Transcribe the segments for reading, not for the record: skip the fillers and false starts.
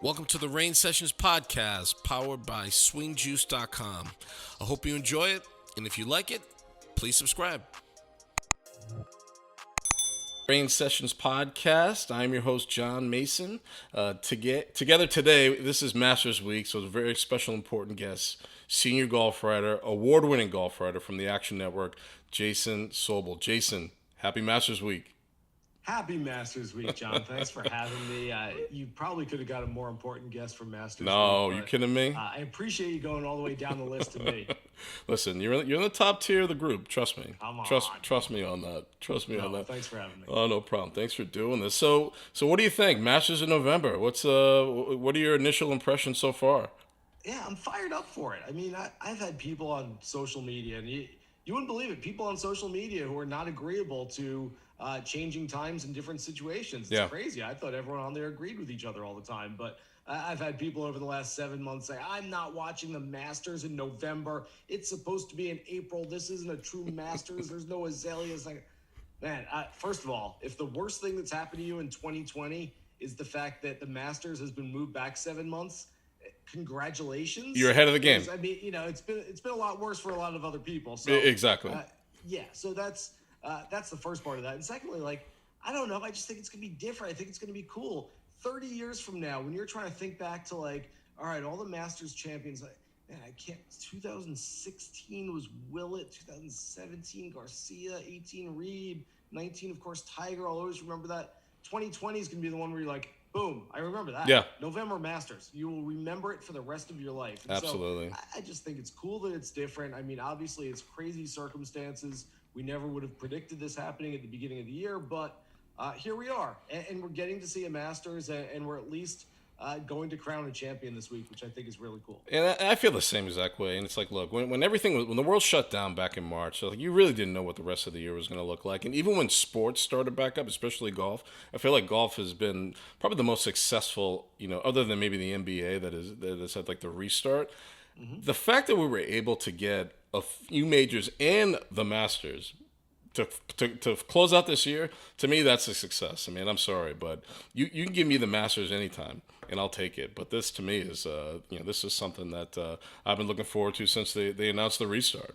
Welcome to the Rain Sessions podcast, powered by swingjuice.com. I hope you enjoy it, and if you like it, please subscribe. Rain Sessions podcast. I'm your host, John Mason. Together today, this is Masters Week, so it's a very special, important guest, senior golf writer, award-winning golf writer from the Action Network, Jason Sobel. Jason, happy Masters Week. Happy Masters Week, John. Thanks for having me. You probably could have got a more important guest for Masters Week. No, you kidding me? I appreciate you going all the way down the list to me. Listen, you're in the top tier of the group. Trust me. Come on. Trust me on that. Trust me on that. Thanks for having me. Oh, no problem. Thanks for doing this. So what do you think? Masters in November. What are your initial impressions so far? Yeah, I'm fired up for it. I mean, I've had people on social media, and you wouldn't believe it, people on social media who are not agreeable to changing times in different situations. It's crazy. I thought everyone on there agreed with each other all the time, but I've had people over the last 7 months say, I'm not watching the Masters in November. It's supposed to be in April. This isn't a true Masters. There's no azaleas. Like, man, first of all, if the worst thing that's happened to you in 2020 is the fact that the Masters has been moved back 7 months, congratulations. You're ahead of the game. I mean, it's been a lot worse for a lot of other people. So Exactly. So that's the first part of that. And secondly, I don't know. I just think it's going to be different. I think it's going to be cool. 30 years from now, when you're trying to think back to all right, all the Masters champions, man, I can't. 2016 was Willett, 2017 Garcia, 18 Reed, 19 of course Tiger. I'll always remember that. 2020 is going to be the one where you're like, boom, I remember that. Yeah. November Masters. You will remember it for the rest of your life. And Absolutely. So I just think it's cool that it's different. I mean, obviously it's crazy circumstances. We never would have predicted this happening at the beginning of the year, but here we are. And we're getting to see a Masters, and we're at least going to crown a champion this week, which I think is really cool. And I feel the same exact way. And it's like, look, when the world shut down back in March, so you really didn't know what the rest of the year was going to look like. And even when sports started back up, especially golf, I feel like golf has been probably the most successful, other than maybe the NBA that has had the restart. Mm-hmm. The fact that we were able to get a few majors and the Masters to close out this year, to me, that's a success. I mean, I'm sorry, but you can give me the Masters anytime, and I'll take it. But this, to me, is this is something that I've been looking forward to since they announced the restart.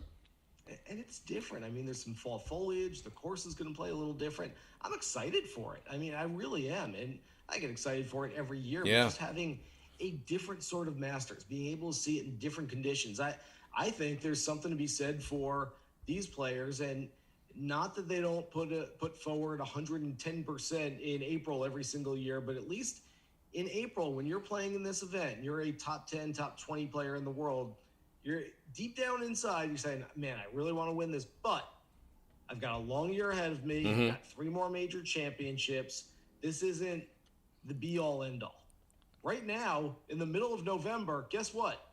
And it's different. I mean, there's some fall foliage. The course is going to play a little different. I'm excited for it. I mean, I really am. And I get excited for it every year. Yeah. But just having a different sort of Masters, being able to see it in different conditions. I think there's something to be said for these players, and not that they don't put forward 110% in April every single year, but at least in April, when you're playing in this event, you're a top 10, top 20 player in the world, you're deep down inside, you're saying, man, I really want to win this, but I've got a long year ahead of me. Mm-hmm. I've got 3 more major championships. This isn't the be-all, end-all. Right now, in the middle of November, guess what?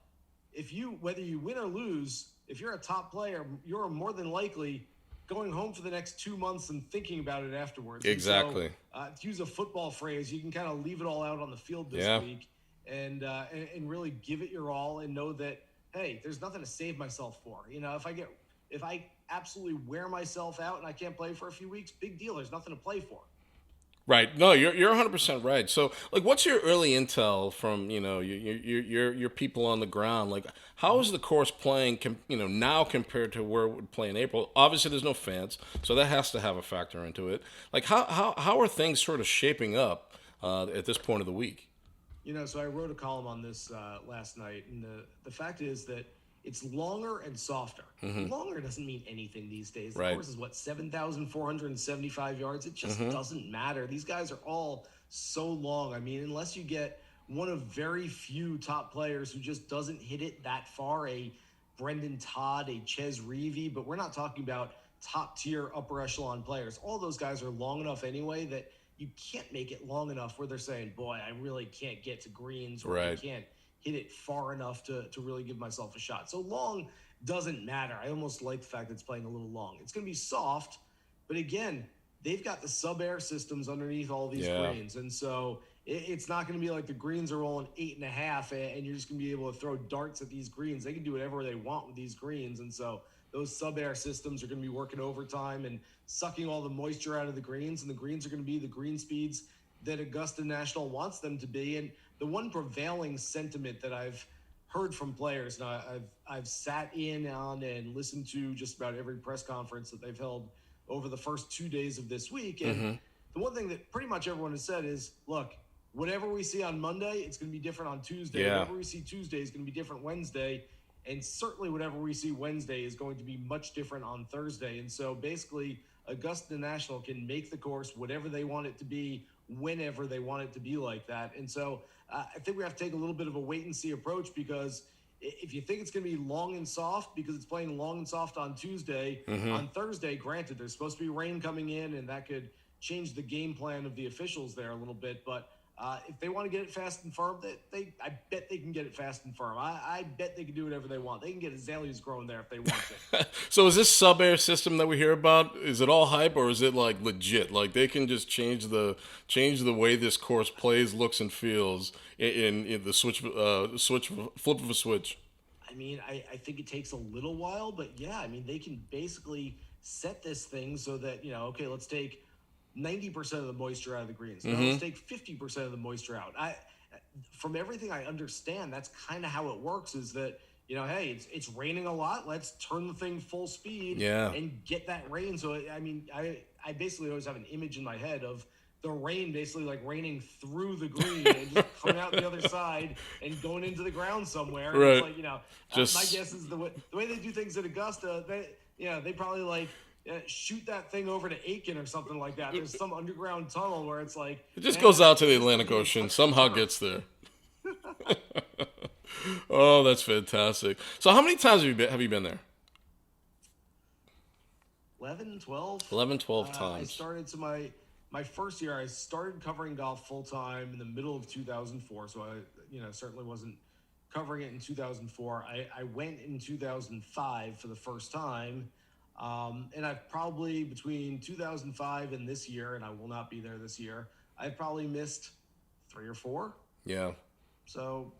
Whether you win or lose, if you're a top player, you're more than likely going home for the next 2 months and thinking about it afterwards. Exactly. So, to use a football phrase, you can kind of leave it all out on the field this week and really give it your all and know that, hey, there's nothing to save myself for. If I absolutely wear myself out and I can't play for a few weeks, big deal. There's nothing to play for. Right. No, you're 100% right. So, what's your early intel from your people on the ground? How is the course playing now compared to where it would play in April? Obviously, there's no fans, so that has to have a factor into it. How are things sort of shaping up at this point of the week? So I wrote a column on this last night, and the fact is that it's longer and softer. Mm-hmm. Longer doesn't mean anything these days. The right. course is 7,475 yards. It just mm-hmm. doesn't matter. These guys are all so long. I mean, unless you get one of very few top players who just doesn't hit it that far, a Brendan Todd, a Ches Reavie, but we're not talking about top tier upper echelon players. All those guys are long enough anyway that you can't make it long enough where they're saying, boy, I really can't get to greens, or right. I can't hit it far enough to really give myself a shot. So long doesn't matter. I almost like the fact that it's playing a little long. It's going to be soft, but again, they've got the sub-air systems underneath all these greens. And so it's not going to be like the greens are rolling 8.5 and you're just going to be able to throw darts at these greens. They can do whatever they want with these greens. And so those sub-air systems are going to be working overtime and sucking all the moisture out of the greens, and the greens are going to be the green speeds that Augusta National wants them to be. And the one prevailing sentiment that I've heard from players, now I've sat in on and listened to just about every press conference that they've held over the first 2 days of this week. And the one thing that pretty much everyone has said is, look, whatever we see on Monday, it's going to be different on Tuesday. Yeah. Whatever we see Tuesday is going to be different Wednesday. And certainly whatever we see Wednesday is going to be much different on Thursday. And so basically, Augusta National can make the course whatever they want it to be, whenever they want it to be like that. And so I think we have to take a little bit of a wait and see approach, because if you think it's going to be long and soft because it's playing long and soft on Tuesday, on Thursday, granted, there's supposed to be rain coming in, and that could change the game plan of the officials there a little bit. But if they want to get it fast and firm, I bet they can get it fast and firm. I bet they can do whatever they want. They can get azaleas growing there if they want to. So is this sub-air system that we hear about, is it all hype, or is it like legit? Like they can just change the way this course plays, looks, and feels in the flip of a switch? I mean, I think it takes a little while, but yeah, I mean, they can basically set this thing so that, okay, let's take 90% of the moisture out of the greens. Now let's take 50% of the moisture out. From everything I understand, that's kind of how it works, is that, hey, it's raining a lot. Let's turn the thing full speed and get that rain. So, I mean, I basically always have an image in my head of the rain basically like raining through the green and just coming out the other side and going into the ground somewhere. And right. It's like, my guess is the way they do things at Augusta, they probably like, shoot that thing over to Aiken or something like that. There's some underground tunnel where it's like it just goes out to the Atlantic Ocean, somehow gets there. Oh, that's fantastic. So how many times have you been there? 11, 12. 11, 12 times. I started to my first year. I started covering golf full time in the middle of 2004. So I certainly wasn't covering it in 2004. I went in 2005 for the first time. And I've probably, between 2005 and this year, and I will not be there this year, I've probably missed 3 or 4. Yeah. So,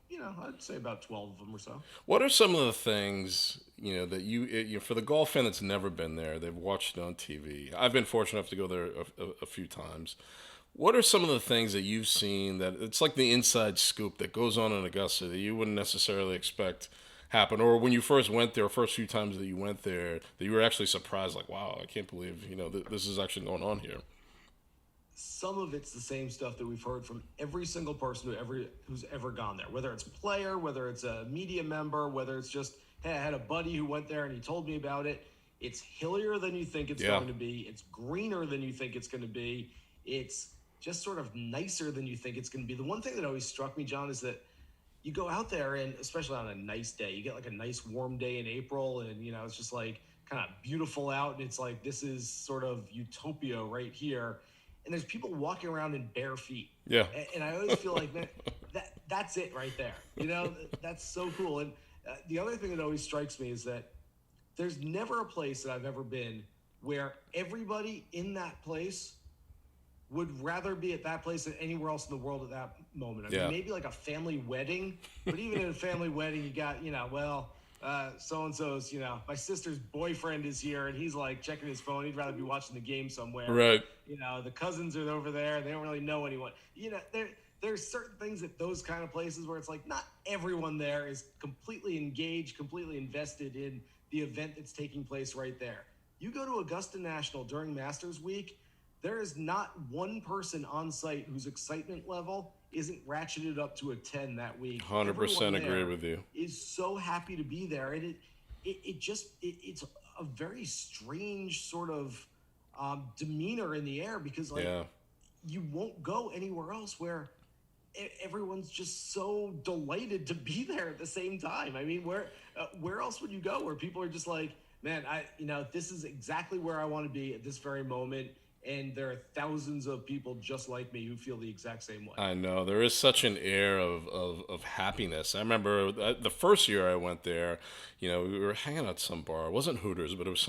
I'd say about 12 of them or so. What are some of the things, that you for the golf fan that's never been there, they've watched it on TV. I've been fortunate enough to go there a few times. What are some of the things that you've seen that it's like the inside scoop that goes on in Augusta that you wouldn't necessarily expect happen, or when you first went there, first few times that you went there, that you were actually surprised, like, wow, I can't believe, this is actually going on here? Some of it's the same stuff that we've heard from every single person who's ever gone there, whether it's a player, whether it's a media member, whether it's just, hey, I had a buddy who went there and he told me about it. It's hillier than you think it's going to be. It's greener than you think it's going to be. It's just sort of nicer than you think it's going to be. The one thing that always struck me, John, is that you go out there, and especially on a nice day, you get like a nice warm day in April, and it's just like kind of beautiful out, and it's like, this is sort of utopia right here. And there's people walking around in bare feet. Yeah. And I always feel like that's it right there. That's so cool. And the other thing that always strikes me is that there's never a place that I've ever been where everybody in that place would rather be at that place than anywhere else in the world at that moment. I mean, maybe like a family wedding, but even in a family wedding, you got, so-and-so's, my sister's boyfriend is here and he's like checking his phone. He'd rather be watching the game somewhere. Right. The cousins are over there. They don't really know anyone. There's certain things at those kind of places where it's like not everyone there is completely engaged, completely invested in the event that's taking place right there. You go to Augusta National during Masters Week, there is not one person on site whose excitement level isn't ratcheted up to a 10 that week. 100% agree with you. Is so happy to be there. And it's a very strange sort of demeanor in the air, because you won't go anywhere else where everyone's just so delighted to be there at the same time. I mean, where else would you go where people are just like, man, this is exactly where I want to be at this very moment. And there are thousands of people just like me who feel the exact same way. I know. There is such an air of happiness. I remember the first year I went there, we were hanging out at some bar. It wasn't Hooters, but it was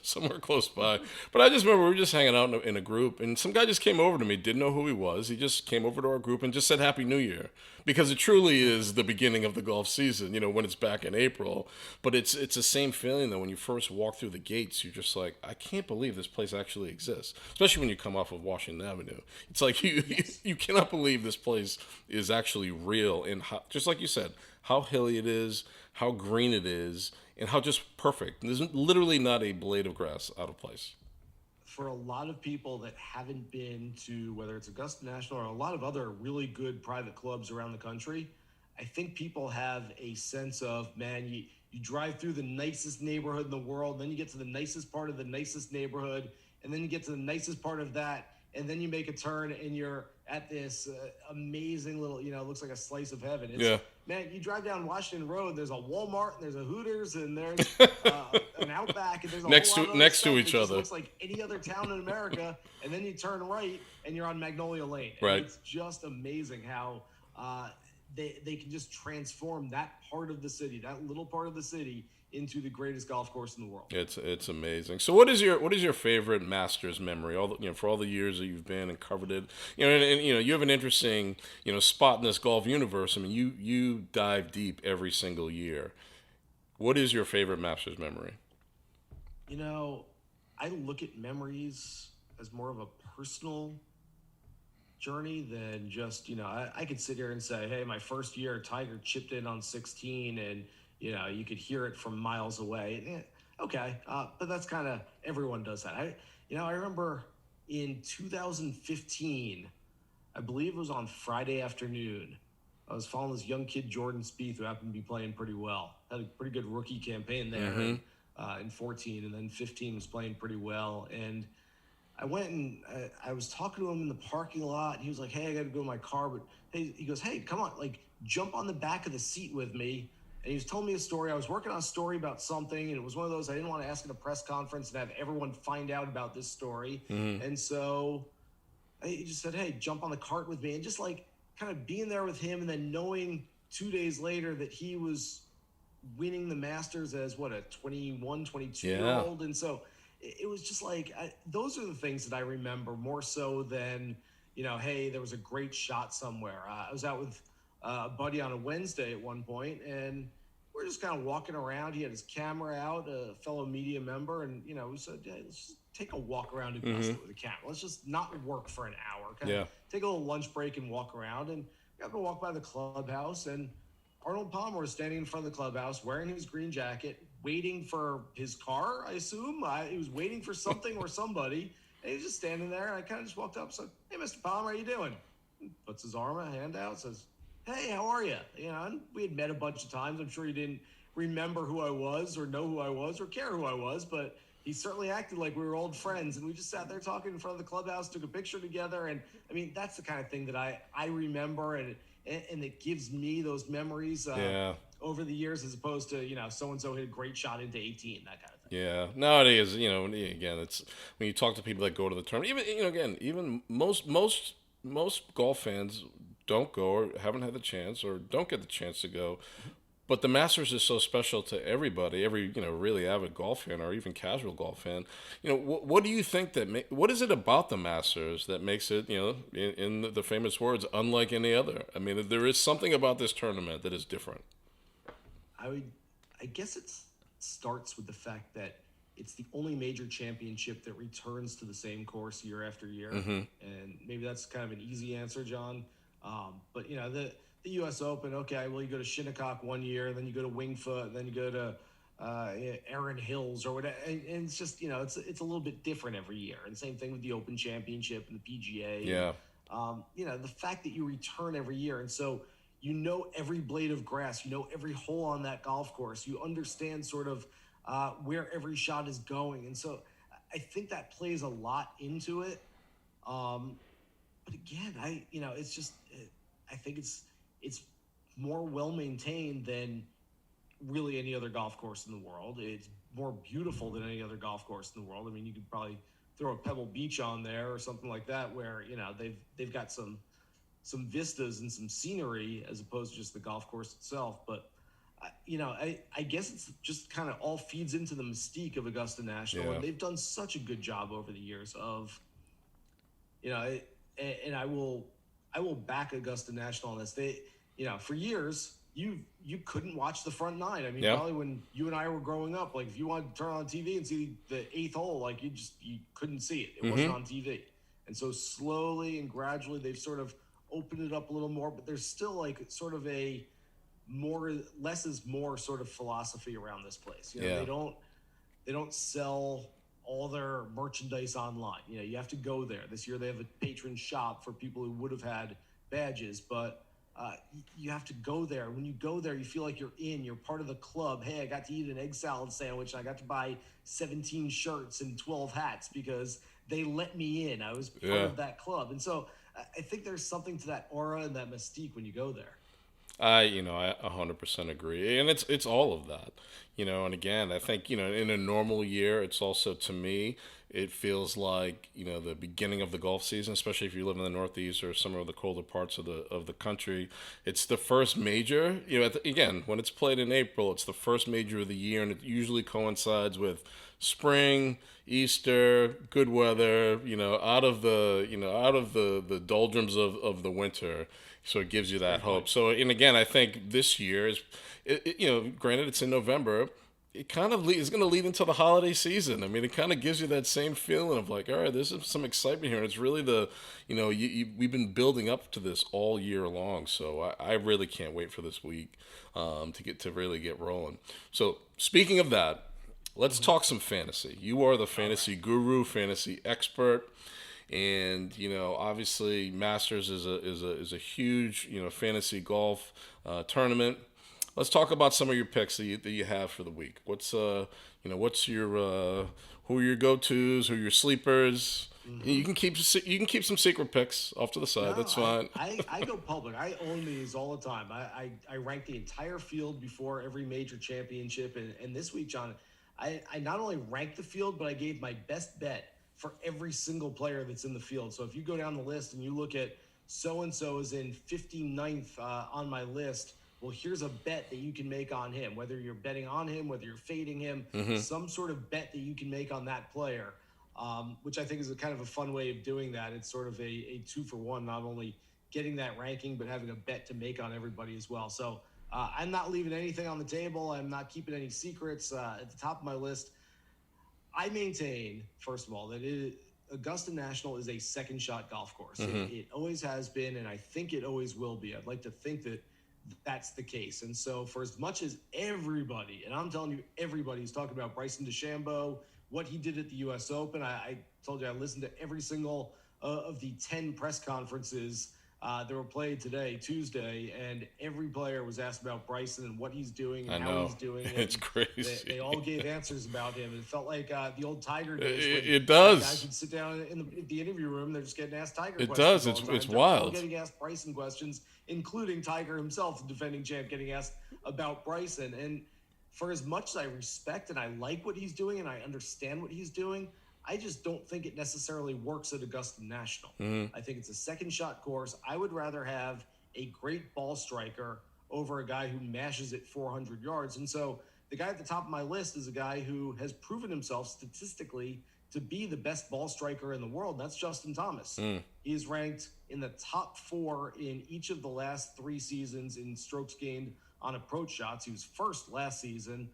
somewhere close by. But I just remember we were just hanging out in a group, and some guy just came over to me, didn't know who he was. He just came over to our group and just said Happy New Year. Because it truly is the beginning of the golf season, when it's back in April. But it's the same feeling that when you first walk through the gates, you're just like, I can't believe this place actually exists. especially when you come off of Washington Avenue. It's like you Yes. you cannot believe this place is actually real, and how, just like you said, how hilly it is, how green it is, and how just perfect. There's literally not a blade of grass out of place. For a lot of people that haven't been to whether it's Augusta National or a lot of other really good private clubs around the country, I think people have a sense of, man, you drive through the nicest neighborhood in the world, then you get to the nicest part of the nicest neighborhood, and then you get to the nicest part of that, and then you make a turn and you're at this amazing little, it looks like a slice of heaven. It's, Yeah. man, you drive down Washington Road, there's a Walmart, and there's a Hooters, and there's an Outback, and there's a whole next lot to of other next to stuff each that just other. looks like any other town in America. And then you turn right, and you're on Magnolia Lane. And Right. it's just amazing how they can just transform that part of the city, that little part of the city, into the greatest golf course in the world. It's amazing. So what is your favorite Masters memory? All the, for all the years that you've been and covered it, and you have an interesting spot in this golf universe. I mean, you dive deep every single year. What is your favorite Masters memory? You know, I look at memories as more of a personal journey than just, I could sit here and say, hey, my first year, Tiger chipped in on 16, and, you could hear it from miles away. Okay. But that's kind of, everyone does that. I remember in 2015, I believe it was on Friday afternoon, I was following this young kid, Jordan Spieth, who happened to be playing pretty well. Had a pretty good rookie campaign there in 14, and then 15 was playing pretty well. And I went and I was talking to him in the parking lot. And he was like, "Hey, I got to go to my car." But hey, he goes, "Hey, come on, like jump on the back of the seat with me." And he was telling me a story. I was working on a story about something, and it was one of those I didn't want to ask at a press conference and have everyone find out about this story. And so he just said, "Hey, jump on the cart with me," and just like kind of being there with him, and then knowing 2 days later that he was winning the Masters as what, a 21, 22 year Yeah. old. And so it was just like, those are the things that I remember more so than, hey, there was a great shot somewhere. I was out with a buddy on a Wednesday at one point, and we're just kind of walking around. He had his camera out, a fellow media member, and, we said, yeah, let's just take a walk around Augusta with a camera. Let's just not work for an hour. Kind Yeah. of take a little lunch break and walk around. And we happened to walk by the clubhouse, and Arnold Palmer was standing in front of the clubhouse wearing his green jacket, waiting for his car, I assume. He was waiting for something or somebody. And he was just standing there. And I kind of just walked up and said, "Hey, Mr. Palmer, how you doing?" He puts his arm, a hand out, says, "Hey, how are you?" And we had met a bunch of times. I'm sure he didn't remember who I was or know who I was or care who I was, but he certainly acted like we were old friends. And we just sat there talking in front of the clubhouse, took a picture together. And I mean, that's the kind of thing that I remember, and it gives me those memories Yeah. over the years, as opposed to, so-and-so hit a great shot into 18, that kind of thing. Yeah, nowadays, again, it's when you talk to people that go to the tournament. Even, again, even most golf fans don't go or haven't had the chance or don't get the chance to go. But the Masters is so special to everybody, every really avid golf fan or even casual golf fan. What do you think what is it about the Masters that makes it, in the famous words, unlike any other? I mean, there is something about this tournament that is different. I guess it starts with the fact that it's the only major championship that returns to the same course year after year. And maybe that's kind of an easy answer, John. But the U.S. Open, okay, well, you go to Shinnecock one year, then you go to Wingfoot, then you go to Erin Hills or whatever. And it's just, it's a little bit different every year. And same thing with the Open Championship and the PGA. Yeah. The fact that you return every year. And so, every blade of grass, every hole on that golf course, you understand sort of where every shot is going. And so I think that plays a lot into it. But again, it's just, I think it's more well-maintained than really any other golf course in the world. It's more beautiful than any other golf course in the world. I mean, you could probably throw a Pebble Beach on there or something like that, where, they've got some vistas and some scenery as opposed to just the golf course itself. But I guess it's just kind of all feeds into the mystique of Augusta National. Yeah. And they've done such a good job over the years of, and I will back Augusta National on this. They, for years, you couldn't watch the front nine. I mean, Yeah. probably when you and I were growing up, like if you wanted to turn on TV and see the eighth hole, like you couldn't see it. It wasn't Mm-hmm. on TV. And so slowly and gradually they've sort of opened it up a little more, but there's still like sort of a more less is more sort of philosophy around this place. You know, Yeah. they don't sell all their merchandise online. You know, you have to go there. This year they have a patron shop for people who would have had badges, but you have to go there. When you go there, you feel like you're part of the club. Hey, I got to eat an egg salad sandwich. I got to buy 17 shirts and 12 hats because they let me in. I was part Yeah. of that club. And so I think there's something to that aura and that mystique when you go there. I 100% agree, and it's all of that, and again, I think in a normal year, it's also to me, it feels like the beginning of the golf season, especially if you live in the Northeast or some of the colder parts of the country. It's the first major, again, when it's played in April, it's the first major of the year, and it usually coincides with spring, Easter, good weather, out of the doldrums of the winter. So it gives you that Great hope. point. So, and again, I think this year is, granted it's in November, it kind of is going to lead into the holiday season. I mean, it kind of gives you that same feeling of like, all right, there's some excitement here. And it's really we've been building up to this all year long. So I really can't wait for this week to really get rolling. So speaking of that, let's talk some fantasy. You are the fantasy guru, fantasy expert, and obviously Masters is a huge fantasy golf tournament. Let's talk about some of your picks that you have for the week. What's your who are your go tos? Who are your sleepers? Mm-hmm. You can keep some secret picks off to the side. No, That's fine. I go public. I own these all the time. I rank the entire field before every major championship. And this week, John, I not only ranked the field, but I gave my best bet for every single player that's in the field. So if you go down the list and you look at so-and-so is in 59th on my list, well, here's a bet that you can make on him, whether you're betting on him, whether you're fading him, some sort of bet that you can make on that player. Which I think is a kind of a fun way of doing that. It's sort of a 2-for-1, not only getting that ranking, but having a bet to make on everybody as well. So I'm not leaving anything on the table. I'm not keeping any secrets. At the top of my list, I maintain, first of all, that Augusta National is a second shot golf course. It always has been, and I think it always will be. I'd like to think that that's the case. And so for as much as everybody, and I'm telling you, everybody's talking about Bryson DeChambeau, what he did at the U.S. Open. I told you I listened to every single of the 10 press conferences that were played today, Tuesday, and every player was asked about Bryson and what he's doing and how he's doing. It's crazy. They all gave answers about him. It felt like the old Tiger days. It does. Guys would sit down in the interview room. They're just getting asked Tiger It questions. does. All the time. It's They're wild. all getting asked Bryson questions, including Tiger himself, the defending champ, getting asked about Bryson. And for as much as I respect and I like what he's doing and I understand what he's doing, I just don't think it necessarily works at Augusta National. I think it's a second shot course. I would rather have a great ball striker over a guy who mashes it 400 yards. And so the guy at the top of my list is a guy who has proven himself statistically to be the best ball striker in the world. That's Justin Thomas. He is ranked in the top 4 in each of the last 3 seasons in strokes gained on approach shots. He was first last season.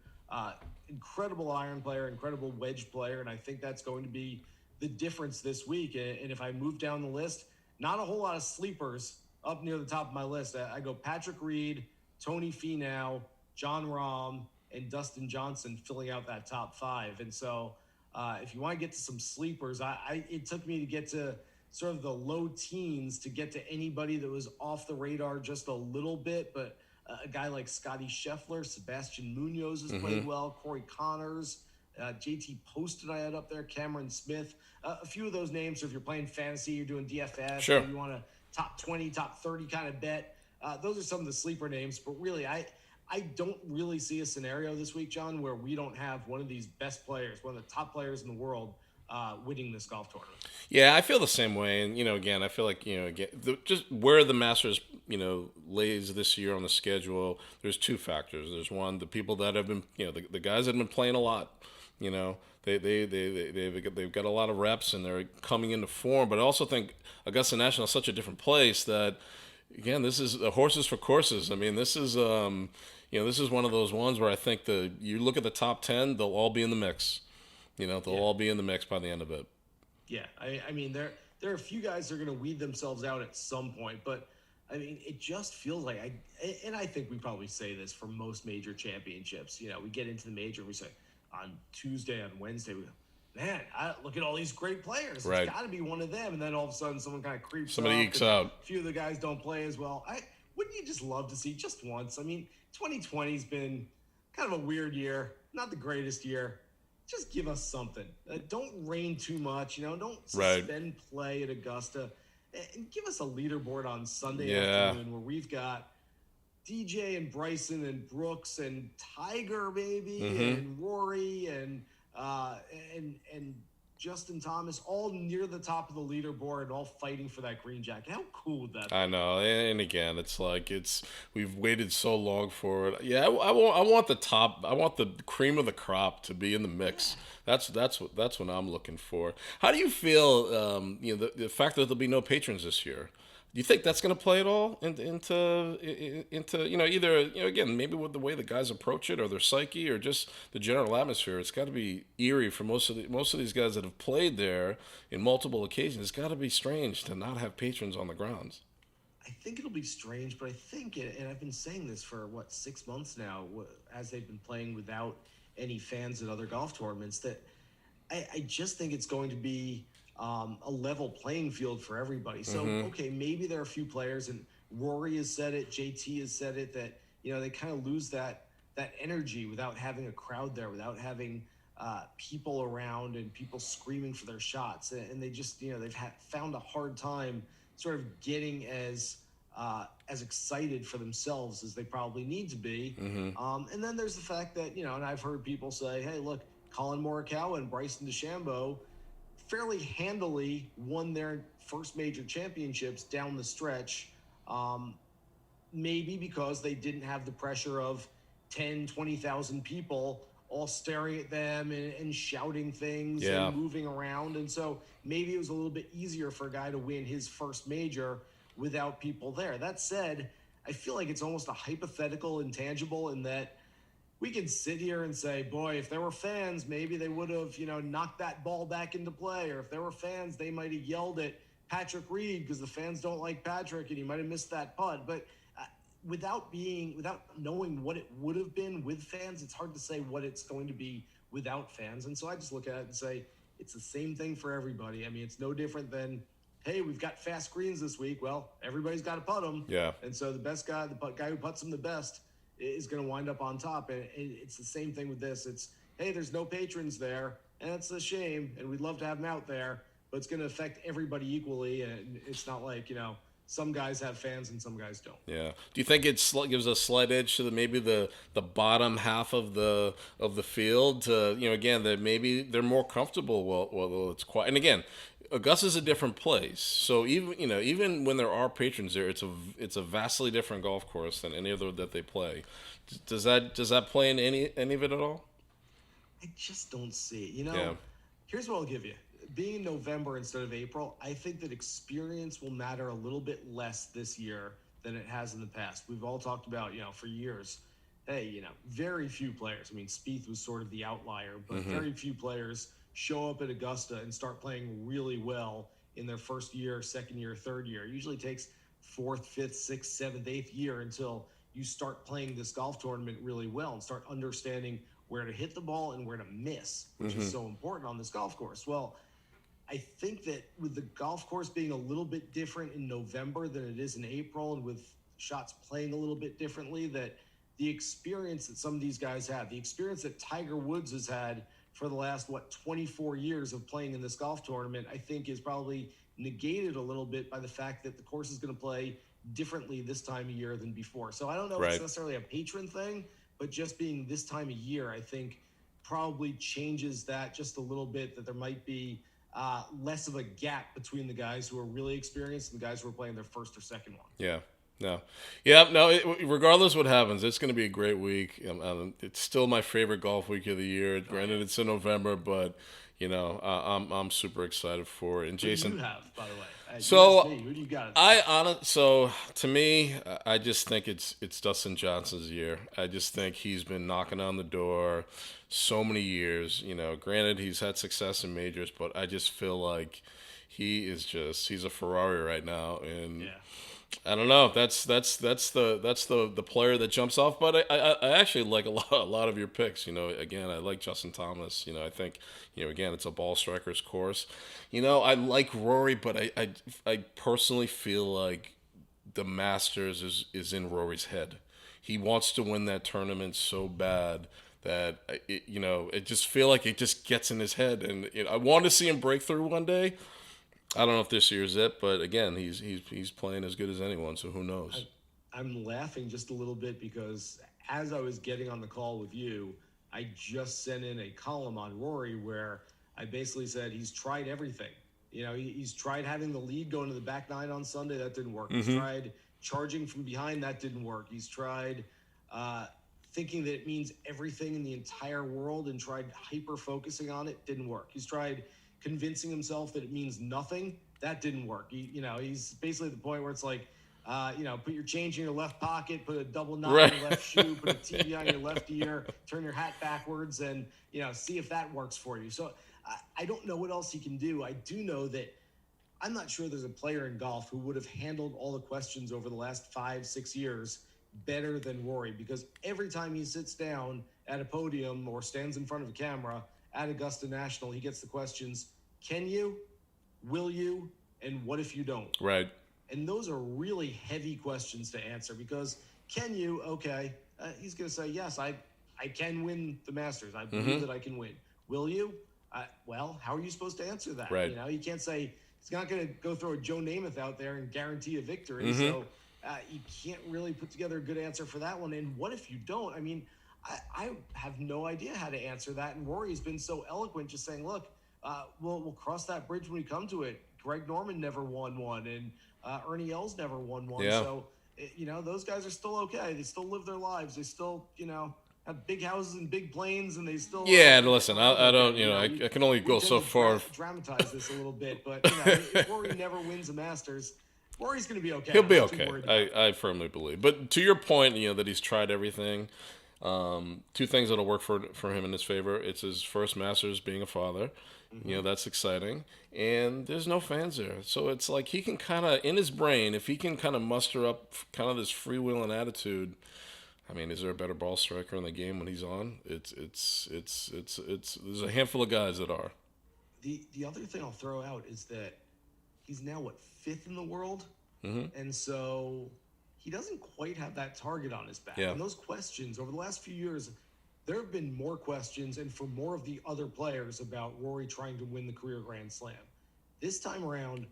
Incredible iron player, incredible wedge player, and I think that's going to be the difference this week. And if I move down the list, not a whole lot of sleepers up near the top of my list. I go Patrick Reed, Tony Finau, John Rahm, and Dustin Johnson filling out that top 5. And so if you want to get to some sleepers, it took me to get to sort of the low teens to get to anybody that was off the radar just a little bit, but a guy like Scotty Scheffler, Sebastian Munoz has played well, Corey Connors, JT Poston I had up there, Cameron Smith, a few of those names. So if you're playing fantasy, you're doing DFS, sure, you want a top 20, top 30 kind of bet, those are some of the sleeper names. But really, I don't really see a scenario this week, John, where we don't have one of these best players, one of the top players in the world, winning this golf tournament. Yeah, I feel the same way, and again, I feel like just where the Masters lays this year on the schedule. There's 2 factors. There's one, the people that have been the guys that have been playing a lot. They've got a lot of reps and they're coming into form. But I also think Augusta National is such a different place that again, this is horses for courses. I mean, this is this is one of those ones where I think you look at the top 10, they'll all be in the mix. They'll Yeah. all be in the mix by the end of it. Yeah, I mean, there are a few guys that are going to weed themselves out at some point, but I mean, it just feels like and I think we probably say this for most major championships. We get into the major, and we say on Tuesday, on Wednesday, we go, man, look at all these great players. It's Right. got to be one of them, and then all of a sudden, someone kind of creeps Somebody up, ekes and out. a few of the guys don't play as well. I wouldn't you just love to see just once? I mean, 2020's been kind of a weird year, not the greatest year. Just give us something. Don't rain too much. Don't Right. suspend play at Augusta, and give us a leaderboard on Sunday Yeah. afternoon where we've got DJ and Bryson and Brooks and Tiger maybe and Rory and Justin Thomas all near the top of the leaderboard, all fighting for that green jacket. How cool would that be? I know, and again, it's like we've waited so long for it. Yeah, I want the top. I want the cream of the crop to be in the mix. That's what I'm looking for. How do you feel? The fact that there'll be no patrons this year. Do you think that's going to play at all into either again, maybe with the way the guys approach it or their psyche or just the general atmosphere? It's got to be eerie for most of these guys that have played there in multiple occasions. It's got to be strange to not have patrons on the grounds. I think it'll be strange, but I think, and I've been saying this for 6 months now, as they've been playing without any fans at other golf tournaments, that I just think it's going to be a level playing field for everybody. So, okay, maybe there are a few players, and Rory has said it, JT has said it, that they kind of lose that energy without having a crowd there, without having people around and people screaming for their shots, and they just they've found a hard time sort of getting as excited for themselves as they probably need to be. And then there's the fact that and I've heard people say, hey, look, Colin Morikawa and Bryson DeChambeau fairly handily won their first major championships down the stretch, maybe because they didn't have the pressure of 10, 20,000 people all staring at them and shouting things and moving around. And so maybe it was a little bit easier for a guy to win his first major without people there. That said, I feel like it's almost a hypothetical intangible in that we can sit here and say, boy, if there were fans, maybe they would have, knocked that ball back into play. Or if there were fans, they might have yelled at Patrick Reed because the fans don't like Patrick and he might have missed that putt. But without knowing what it would have been with fans, it's hard to say what it's going to be without fans. And so I just look at it and say, it's the same thing for everybody. I mean, it's no different than, hey, we've got fast greens this week. Well, everybody's got to putt them. Yeah. And so the best guy, the guy who putts them the best, is going to wind up on top. And it's the same thing with this. It's, hey, there's no patrons there, and it's a shame, and we'd love to have them out there, but it's going to affect everybody equally, and it's not like, some guys have fans and some guys don't. Yeah. Do you think it gives a slight edge to maybe the bottom half of the field? Again, that maybe they're more comfortable. Well, it's quiet. And again, Augusta's a different place. So even when there are patrons there, it's a vastly different golf course than any other that they play. Does that play in any of it at all? I just don't see it. Here's what I'll give you. Being November instead of April, I think that experience will matter a little bit less this year than it has in the past. We've all talked about, for years, hey, very few players. I mean, Spieth was sort of the outlier, but very few players show up at Augusta and start playing really well in their first year, second year, third year. It usually takes fourth, fifth, sixth, seventh, eighth year until you start playing this golf tournament really well and start understanding where to hit the ball and where to miss, which is so important on this golf course. Well, I think that with the golf course being a little bit different in November than it is in April, and with shots playing a little bit differently, that the experience that some of these guys have, the experience that Tiger Woods has had for the last, 24 years of playing in this golf tournament, I think is probably negated a little bit by the fact that the course is going to play differently this time of year than before. So I don't know if it's necessarily a patron thing, but just being this time of year, I think probably changes that just a little bit, that there might be less of a gap between the guys who are really experienced and the guys who are playing their first or second one. Yeah. No. Yeah, no, regardless what happens, it's going to be a great week. It's still my favorite golf week of the year. Granted, it's in November, but, I'm super excited for it. And Jason, you have, by the way, You asked So me. Who do you got? so to me, I just think it's Dustin Johnson's year. I just think he's been knocking on the door so many years. Granted he's had success in majors, but I just feel like he's a Ferrari right now, and Yeah. I don't know. That's the player that jumps off. But I actually like a lot of your picks. Again, I like Justin Thomas. I think again it's a ball striker's course. I like Rory, but I personally feel like the Masters is in Rory's head. He wants to win that tournament so bad that it just feel like it just gets in his head, and I want to see him break through one day. I don't know if this year's it, but again, he's playing as good as anyone, so who knows? I'm laughing just a little bit because as I was getting on the call with you, I just sent in a column on Rory where I basically said he's tried everything. He's tried having the lead going to the back nine on Sunday. That didn't work. He's tried charging from behind. That didn't work. He's tried thinking that it means everything in the entire world and tried hyper focusing on it. Didn't work. He's tried convincing himself that it means nothing. That didn't work. He's basically at the point where it's like, put your change in your left pocket, put a double knot in your left shoe, put a TV on your left ear, turn your hat backwards, and see if that works for you. So I don't know what else he can do. I do know that I'm not sure there's a player in golf who would have handled all the questions over the last 5-6 years better than Rory, because every time he sits down at a podium or stands in front of a camera at Augusta National, he gets the questions: can you, will you, and what if you don't? Right. And those are really heavy questions to answer, because can you, okay, he's going to say, yes, I can win the Masters. I believe that I can win. Will you? Well, how are you supposed to answer that? Right. You can't say, he's not going to go throw a Joe Namath out there and guarantee a victory. So you can't really put together a good answer for that one. And what if you don't? I mean, I have no idea how to answer that. And Rory's been so eloquent, just saying, look, we'll cross that bridge when we come to it. Greg Norman never won one, and Ernie Els never won one. Yeah. So, those guys are still okay. They still live their lives. They still, have big houses and big planes, and they still. Yeah, listen, I don't, I can only go so far. Dramatize this a little bit, but if Rory never wins the Masters, Rory's going to be okay. He'll be okay. I firmly believe. But to your point, that he's tried everything. Two things that'll work for him in his favor. It's his first Masters being a father. That's exciting. And there's no fans there. So it's like he can kind of, in his brain, if he can kind of muster up kind of this freewheeling attitude, I mean, is there a better ball striker in the game when he's on? It's there's a handful of guys that are. The other thing I'll throw out is that he's now, fifth in the world? And so he doesn't quite have that target on his back. Yeah. And those questions over the last few years, there have been more questions, and for more of the other players, about Rory trying to win the career Grand Slam. This time around,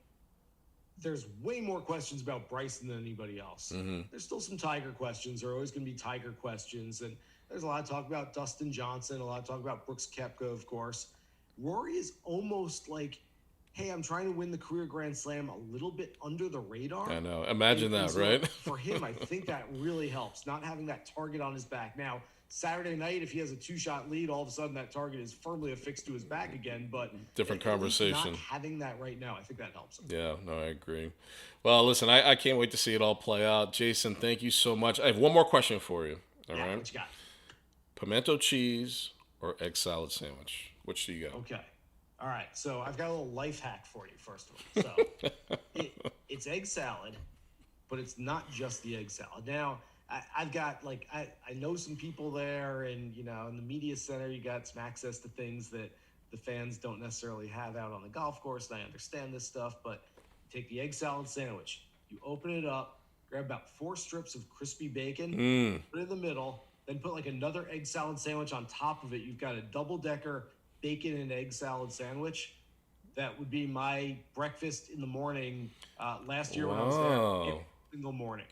there's way more questions about Bryson than anybody else. There's still some Tiger questions. There are always going to be Tiger questions. And there's a lot of talk about Dustin Johnson, a lot of talk about Brooks Koepka, of course. Rory is almost like, hey, I'm trying to win the career Grand Slam a little bit under the radar. I know. Imagine that, right? For him, I think that really helps, not having that target on his back. Now, Saturday night, if he has a 2-shot lead, all of a sudden that target is firmly affixed to his back again. But different conversation. Not having that right now, I think that helps him. Yeah, no, I agree. Well, listen, I can't wait to see it all play out. Jason, thank you so much. I have one more question for you. All right. What you got? Pimento cheese or egg salad sandwich? Which do you go? Okay. All right. So I've got a little life hack for you, first of all. So it's egg salad, but it's not just the egg salad. Now, I've got, I know some people there, and, in the media center, you got some access to things that the fans don't necessarily have out on the golf course, and I understand this stuff, but you take the egg salad sandwich, you open it up, grab about 4 strips of crispy bacon, put it in the middle, then put another egg salad sandwich on top of it. You've got a double-decker bacon and egg salad sandwich. That would be my breakfast in the morning last year when I was there, every single morning.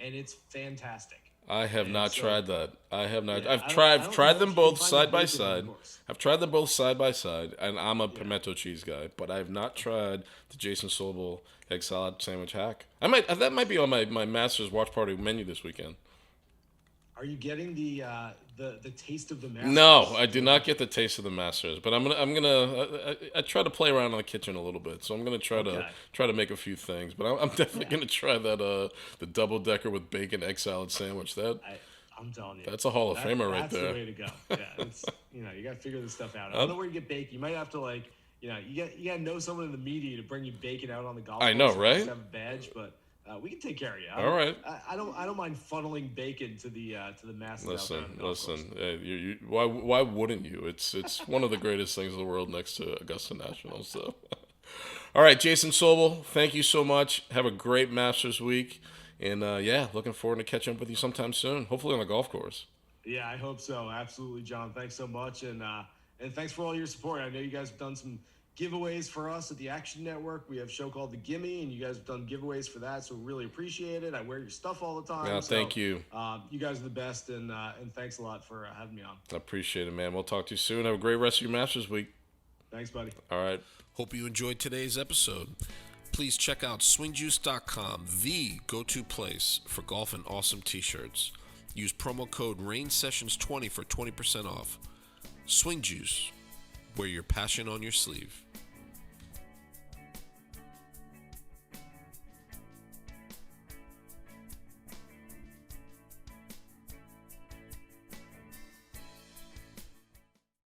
And it's fantastic. I have not tried that. I have not. Yeah, I've tried them both side by side. I've tried them both side by side, and I'm a pimento cheese guy. But I have not tried the Jason Sobel egg salad sandwich hack. That might be on my Masters watch party menu this weekend. Are you getting the taste of the Masters? No, I do not get the taste of the Masters, but I try to play around in the kitchen a little bit, so I'm gonna try to make a few things. But I'm definitely gonna try that the double decker with bacon egg salad sandwich. I'm telling you, That's a Hall of Famer right there. That's the way to go. Yeah, it's you got to figure this stuff out. I don't know where you get bacon. You might have to you got to know someone in the media to bring you bacon out on the golf course. I know, right? Just have a badge, but we can take care of you. All right. I don't mind funneling bacon to the masses. Listen. Why wouldn't you? It's one of the greatest things in the world next to Augusta National. So, all right, Jason Sobel, thank you so much. Have a great Masters week. And, looking forward to catching up with you sometime soon, hopefully on the golf course. Yeah, I hope so. Absolutely, John. Thanks so much. And thanks for all your support. I know you guys have done some giveaways for us at the Action Network. We have a show called The Gimme, and you guys have done giveaways for that, so really appreciate it. I wear your stuff all the time. Yeah, thank you. You guys are the best, and thanks a lot for having me on. I appreciate it, man. We'll talk to you soon. Have a great rest of your Masters week. Thanks, buddy. All right. Hope you enjoyed today's episode. Please check out swingjuice.com, the go-to place for golf and awesome t-shirts. Use promo code RAINSessions20 for 20% off. Swing Juice, wear your passion on your sleeve.